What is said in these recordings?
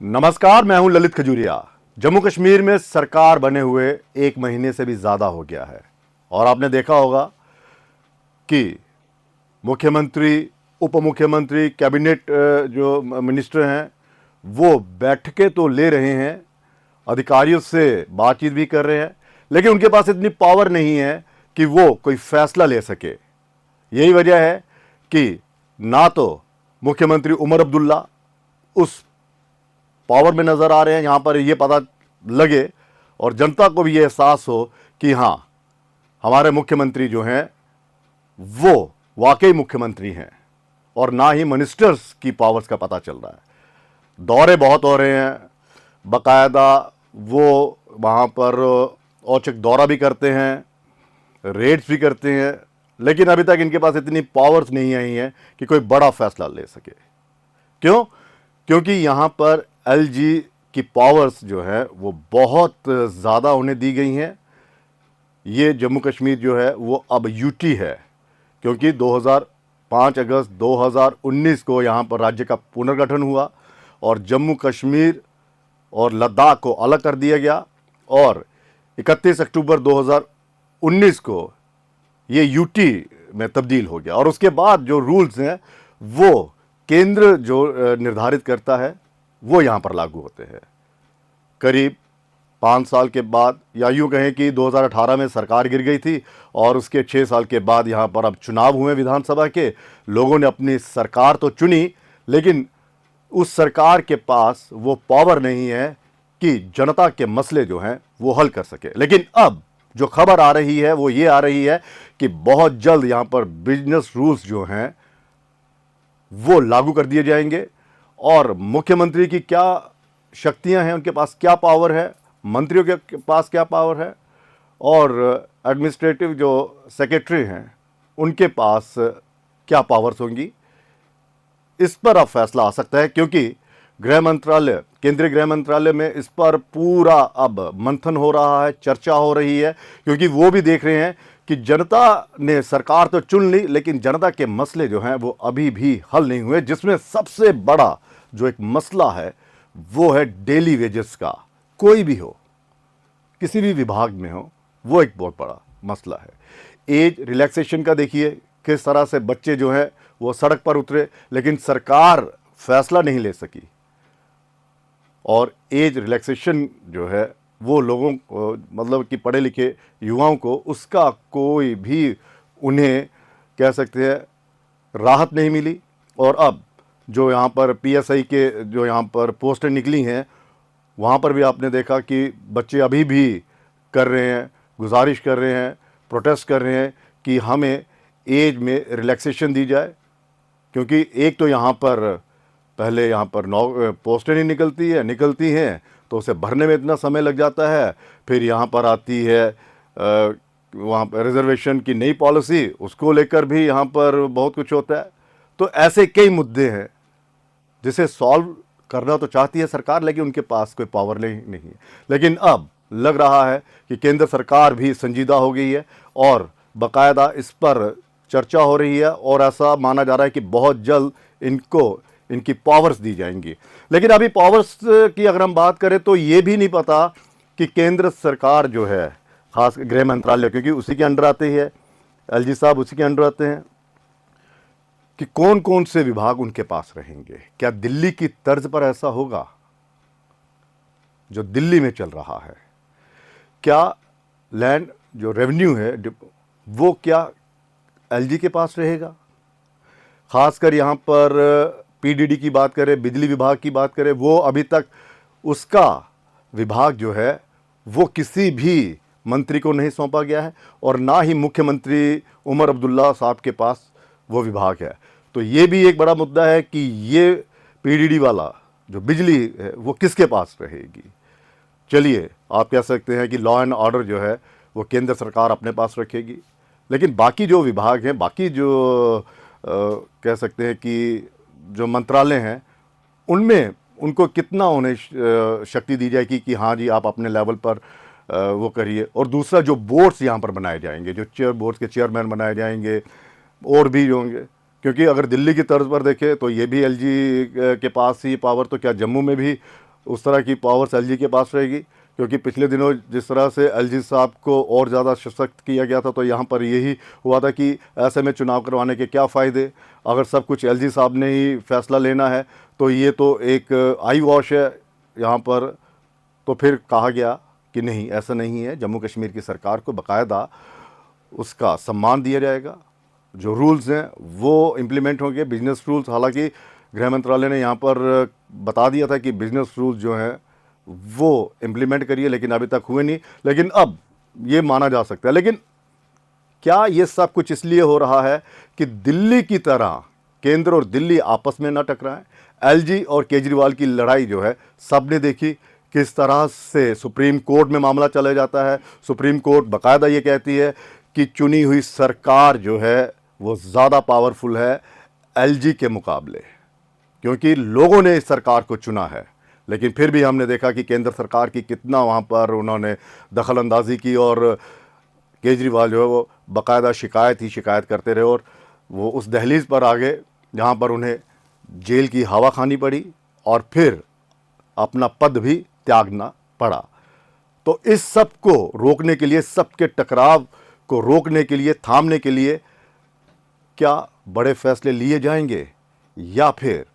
नमस्कार, मैं हूं ललित खजूरिया। जम्मू कश्मीर में सरकार बने हुए 1 महीने से भी ज़्यादा हो गया है और आपने देखा होगा कि मुख्यमंत्री, उप मुख्यमंत्री, कैबिनेट जो मिनिस्टर हैं वो बैठकें तो ले रहे हैं, अधिकारियों से बातचीत भी कर रहे हैं, लेकिन उनके पास इतनी पावर नहीं है कि वो कोई फैसला ले सके। यही वजह है कि ना तो मुख्यमंत्री उमर अब्दुल्ला उस पावर में नजर आ रहे हैं, यहां पर यह पता लगे और जनता को भी यह एहसास हो कि हां, हमारे मुख्यमंत्री जो हैं वो वाकई मुख्यमंत्री हैं, और ना ही मिनिस्टर्स की पावर्स का पता चल रहा है। दौरे बहुत हो रहे हैं, बाकायदा वो वहां पर औचक दौरा भी करते हैं, रेड्स भी करते हैं, लेकिन अभी तक इनके पास इतनी पावर्स नहीं आई हैं कि कोई बड़ा फैसला ले सके। क्यों? क्योंकि यहां पर एलजी की पावर्स जो है वो बहुत ज़्यादा उन्हें दी गई हैं। ये जम्मू कश्मीर जो है वो अब यूटी है, क्योंकि 5 अगस्त 2019 को यहाँ पर राज्य का पुनर्गठन हुआ और जम्मू कश्मीर और लद्दाख को अलग कर दिया गया और 31 अक्टूबर 2019 को ये यूटी में तब्दील हो गया। और उसके बाद जो रूल्स हैं वो केंद्र जो निर्धारित करता है वो यहाँ पर लागू होते हैं। करीब 5 साल के बाद, या यूँ कहें कि 2018 में सरकार गिर गई थी और उसके 6 साल के बाद यहाँ पर अब चुनाव हुए विधानसभा के। लोगों ने अपनी सरकार तो चुनी, लेकिन उस सरकार के पास वो पावर नहीं है कि जनता के मसले जो हैं वो हल कर सके। लेकिन अब जो खबर आ रही है वो ये आ रही है कि बहुत जल्द यहाँ पर बिजनेस रूल्स जो हैं वो लागू कर दिए जाएंगे। और मुख्यमंत्री की क्या शक्तियां हैं, उनके पास क्या पावर है, मंत्रियों के पास क्या पावर है, और एडमिनिस्ट्रेटिव जो सेक्रेटरी हैं उनके पास क्या पावर्स होंगी, इस पर अब फैसला आ सकता है। क्योंकि गृह मंत्रालय, केंद्रीय गृह मंत्रालय में इस पर पूरा अब मंथन हो रहा है, चर्चा हो रही है, क्योंकि वो भी देख रहे हैं कि जनता ने सरकार तो चुन ली, लेकिन जनता के मसले जो हैं वो अभी भी हल नहीं हुए, जिसमें सबसे बड़ा जो एक मसला है वो है डेली वेजेस का। कोई भी हो, किसी भी विभाग में हो, वो एक बहुत बड़ा मसला है। एज रिलैक्सेशन का देखिए किस तरह से बच्चे जो हैं वो सड़क पर उतरे, लेकिन सरकार फैसला नहीं ले सकी। और एज रिलैक्सेशन जो है वो लोगों को, मतलब कि पढ़े लिखे युवाओं को, उसका कोई भी उन्हें कह सकते हैं राहत नहीं मिली। और अब जो यहाँ पर पीएसआई के जो यहाँ पर पोस्टें निकली हैं, वहाँ पर भी आपने देखा कि बच्चे अभी भी कर रहे हैं, गुजारिश कर रहे हैं, प्रोटेस्ट कर रहे हैं कि हमें एज में रिलैक्सेशन दी जाए। क्योंकि एक तो यहाँ पर पहले यहाँ पर पोस्टें नहीं निकलती हैं तो उसे भरने में इतना समय लग जाता है। फिर यहाँ पर आती है वहाँ पर रिजर्वेशन की नई पॉलिसी, उसको लेकर भी यहाँ पर बहुत कुछ होता है। तो ऐसे कई मुद्दे हैं जिसे सॉल्व करना तो चाहती है सरकार, लेकिन उनके पास कोई पावर नहीं है। लेकिन अब लग रहा है कि केंद्र सरकार भी संजीदा हो गई है और बाकायदा इस पर चर्चा हो रही है और ऐसा माना जा रहा है कि बहुत जल्द इनकी पावर्स दी जाएंगी। लेकिन अभी पावर्स की अगर हम बात करें तो ये भी नहीं पता कि केंद्र सरकार जो है, खास गृह मंत्रालय, क्योंकि उसी के अंडर आते हैं, एलजी साहब उसी के अंडर आते हैं, कि कौन कौन से विभाग उनके पास रहेंगे। क्या दिल्ली की तर्ज पर ऐसा होगा जो दिल्ली में चल रहा है? क्या लैंड जो रेवेन्यू है वो क्या एलजी के पास रहेगा? खासकर यहाँ पर पीडीडी की बात करें, बिजली विभाग की बात करें, वो अभी तक उसका विभाग जो है वो किसी भी मंत्री को नहीं सौंपा गया है और ना ही मुख्यमंत्री उमर अब्दुल्ला साहब के पास वो विभाग है। तो ये भी एक बड़ा मुद्दा है कि ये पीडीडी वाला जो बिजली है वो किसके पास रहेगी। चलिए, आप कह सकते हैं कि लॉ एंड ऑर्डर जो है वो केंद्र सरकार अपने पास रखेगी, लेकिन बाकी जो विभाग हैं, बाकी जो कह सकते हैं कि जो मंत्रालय हैं, उनमें उनको कितना उन्हें शक्ति दी जाएगी कि हाँ जी आप अपने लेवल पर वो करिए। और दूसरा, जो बोर्ड्स यहाँ पर बनाए जाएंगे, जो बोर्ड्स के चेयरमैन बनाए जाएंगे और भी जो होंगे, क्योंकि अगर दिल्ली की तर्ज पर देखें तो ये भी एलजी के पास ही पावर, तो क्या जम्मू में भी उस तरह की पावर्स एलजी के पास रहेगी, क्योंकि पिछले दिनों जिस तरह से एलजी साहब को और ज़्यादा सशक्त किया गया था, तो यहाँ पर यही हुआ था कि ऐसे में चुनाव करवाने के क्या फ़ायदे, अगर सब कुछ एलजी साहब ने ही फैसला लेना है तो ये तो एक आई वॉश है यहाँ पर। तो फिर कहा गया कि नहीं, ऐसा नहीं है, जम्मू कश्मीर की सरकार को बाकायदा उसका सम्मान दिया जाएगा, जो रूल्स हैं वो इम्प्लीमेंट होंगे, बिजनेस रूल्स। हालांकि गृह मंत्रालय ने यहाँ पर बता दिया था कि बिजनेस रूल्स जो हैं वो इम्प्लीमेंट करिए, लेकिन अभी तक हुए नहीं। लेकिन अब ये माना जा सकता है, लेकिन क्या ये सब कुछ इसलिए हो रहा है कि दिल्ली की तरह केंद्र और दिल्ली आपस में ना टकराएं? एलजी और केजरीवाल की लड़ाई जो है सबने देखी, किस तरह से सुप्रीम कोर्ट में मामला चला जाता है। सुप्रीम कोर्ट बाकायदा ये कहती है कि चुनी हुई सरकार जो है वो ज़्यादा पावरफुल है एलजी के मुकाबले, क्योंकि लोगों ने इस सरकार को चुना है। लेकिन फिर भी हमने देखा कि केंद्र सरकार की कितना वहाँ पर उन्होंने दखल अंदाजी की, और केजरीवाल जो है वो बाकायदा शिकायत ही शिकायत करते रहे, और वो उस दहलीज पर आ गए जहाँ पर उन्हें जेल की हवा खानी पड़ी और फिर अपना पद भी त्यागना पड़ा। तो इस सब को रोकने के लिए, सबके टकराव को रोकने के लिए, थामने के लिए क्या बड़े फैसले लिए जाएंगे, या फिर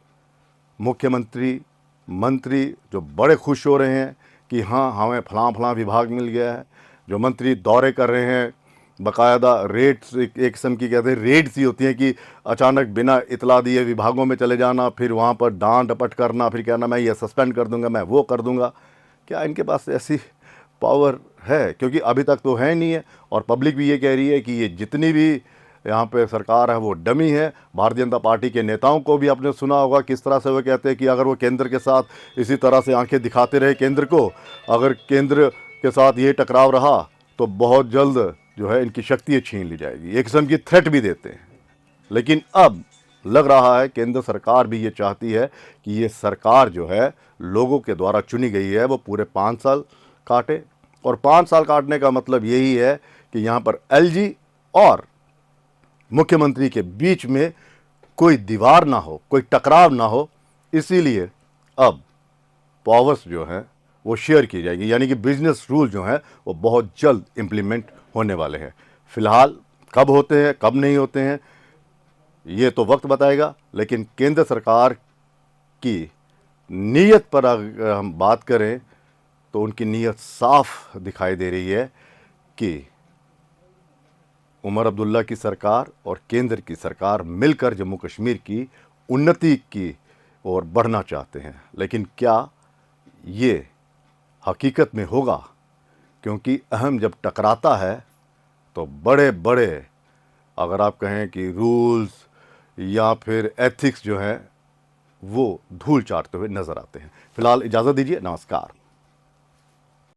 मुख्यमंत्री मंत्री जो बड़े खुश हो रहे हैं कि हाँ हमें फलां फलां विभाग मिल गया है, जो मंत्री दौरे कर रहे हैं, बाकायदा रेड्स, एक किस्म की कहते हैं रेड्स ही होती हैं कि अचानक बिना इतला दिए विभागों में चले जाना, फिर वहाँ पर डांट डपट करना, फिर कहना मैं ये सस्पेंड कर दूंगा, मैं वो कर दूंगा। क्या इनके पास ऐसी पावर है? क्योंकि अभी तक तो है नहीं है, और पब्लिक भी ये कह रही है कि ये जितनी भी यहाँ पे सरकार है वो डमी है। भारतीय जनता पार्टी के नेताओं को भी आपने सुना होगा किस तरह से वो कहते हैं कि अगर वो केंद्र के साथ इसी तरह से आंखें दिखाते रहे केंद्र को, अगर केंद्र के साथ ये टकराव रहा तो बहुत जल्द जो है इनकी शक्ति छीन ली जाएगी। एक किस्म की थ्रेट भी देते हैं। लेकिन अब लग रहा है केंद्र सरकार भी ये चाहती है कि ये सरकार जो है लोगों के द्वारा चुनी गई है वो पूरे 5 साल काटे, और 5 साल काटने का मतलब यही है कि यहाँ पर एलजी और मुख्यमंत्री के बीच में कोई दीवार ना हो, कोई टकराव ना हो। इसीलिए अब पावर्स जो हैं वो शेयर की जाएगी, यानी कि बिजनेस रूल जो हैं वो बहुत जल्द इम्प्लीमेंट होने वाले हैं। फिलहाल कब होते हैं कब नहीं होते हैं ये तो वक्त बताएगा, लेकिन केंद्र सरकार की नीयत पर अगर हम बात करें तो उनकी नीयत साफ दिखाई दे रही है कि उमर अब्दुल्ला की सरकार और केंद्र की सरकार मिलकर जम्मू कश्मीर की उन्नति की ओर बढ़ना चाहते हैं। लेकिन क्या ये हकीकत में होगा? क्योंकि अहम जब टकराता है तो बड़े बड़े, अगर आप कहें कि रूल्स या फिर एथिक्स जो हैं वो धूल चाटते हुए नजर आते हैं। फिलहाल इजाज़त दीजिए, नमस्कार।